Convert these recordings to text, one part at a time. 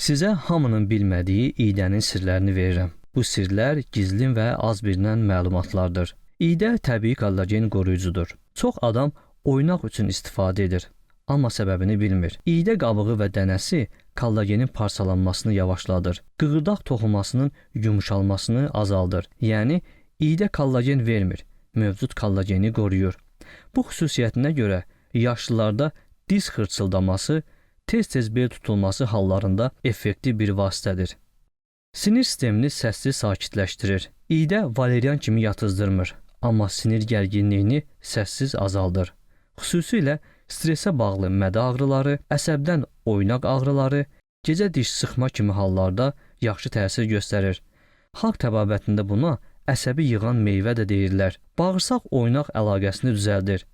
Sizə hamının bilmədiyi iydənin sirlərini verirəm. Bu sirlər gizli və az bilinən məlumatlardır. İydə təbii kollagen qoruyucudur. Çox adam oynaq üçün istifadə edir, amma səbəbini bilmir. İydə qabığı və dənəsi kollagenin parçalanmasını yavaşladır. Qığırdaq toxumasının yumuşalmasını azaldır. Yəni İydə kollagen vermir, mövcud kollageni qoruyur. Bu xüsusiyyətinə görə yaşlılarda diz xırçıldaması, tez-tez bel tutulması hallarında effektiv bir vasitədir. Sinir sistemini səssiz sakitləşdirir. İydə valerian kimi yatızdırmır, amma sinir gərginliyini səssiz azaldır. Xüsusilə stressə bağlı mədə ağrıları, əsəbdən oynaq ağrıları, gecə diş sıxma kimi hallarda yaxşı təsir göstərir. Xalq təbabətində buna əsəbi yığan meyvə də deyirlər. Bağırsaq oynaq əlaqəsini düzəldir.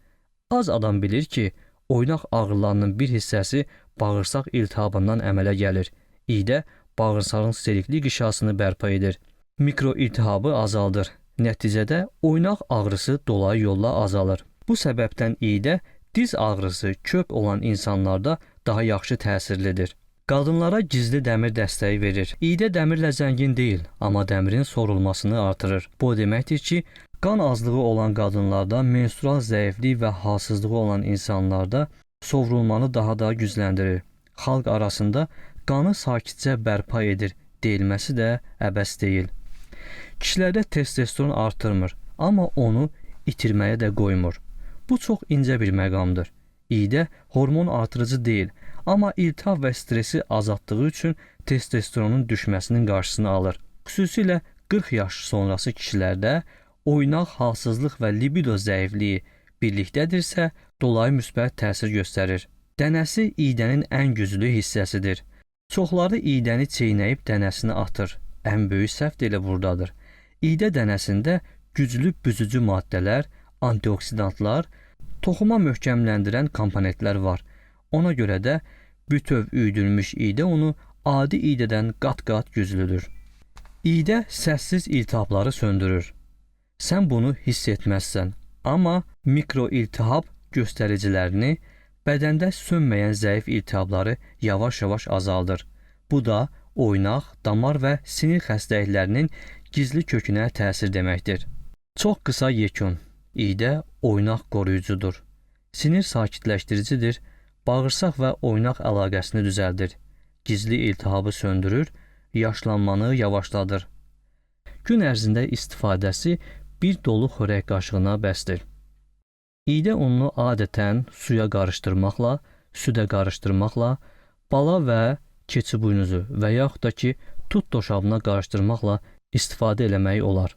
Az adam bilir ki, oynaq ağrılarının bir hissəsi bağırsaq iltihabından əmələ gəlir. İydə bağırsağın steriklik qişasını bərpa edir. Mikro iltihabı azaldır. Nəticədə oynaq ağrısı dolayı yolla azalır. Bu səbəbdən iydə diz ağrısı köp olan insanlarda daha yaxşı təsirlidir. Qadınlara gizli dəmir dəstəyi verir. İydə dəmirlə zəngin deyil, amma dəmirin sorulmasını artırır. Bu deməkdir ki, qan azlığı olan qadınlarda, menstrual zəiflik və halsızlığı olan insanlarda sovrulmanı daha da gücləndirir. Xalq arasında qanı sakitcə bərpa edir deyilməsi də əbəs deyil. Kişilərdə testosteron artırmır, amma onu itirməyə də qoymur. Bu çox incə bir məqamdır. İydə hormon artırıcı deyil, amma iltihab və stresi azaltdığı üçün testosteronun düşməsinin qarşısını alır. Xüsusilə 40 yaş sonrası kişilərdə oynaq, halsızlıq və libido zəifliyi birlikdədirsə, dolayı müsbət təsir göstərir. Dənəsi iydənin ən güclü hissəsidir. Çoxları iydəni çeynəyib dənəsini atır. Ən böyük səhv də elə buradadır. İydə dənəsində güclü büzücü maddələr, antioksidantlar, toxuma möhkəmləndirən komponentlər var. Ona görə də bütöv üyüdülmüş iydə onu adi iydədən qat-qat güclüdür. İydə səssiz iltihabları söndürür. Sən bunu hiss etməzsən, amma mikro iltihab göstəricilərini, bədəndə sönməyən zəif iltihabları yavaş-yavaş azaldır. Bu da oynaq, damar və sinir xəstəliklərinin gizli kökünə təsir deməkdir. Çox qısa yekun. İydə oynaq qoruyucudur. Sinir sakitləşdiricidir. Bağırsaq və oynaq əlaqəsini düzəldir. Gizli iltihabı söndürür, yaşlanmanı yavaşladır. Gün ərzində istifadəsi bir dolu xörək qaşığına bəsdir. İydə ununu adətən suya qarışdırmaqla, südə qarışdırmaqla, bala və keçi buynuzu və yaxud da ki, tut doşabına qarışdırmaqla istifadə eləmək olar.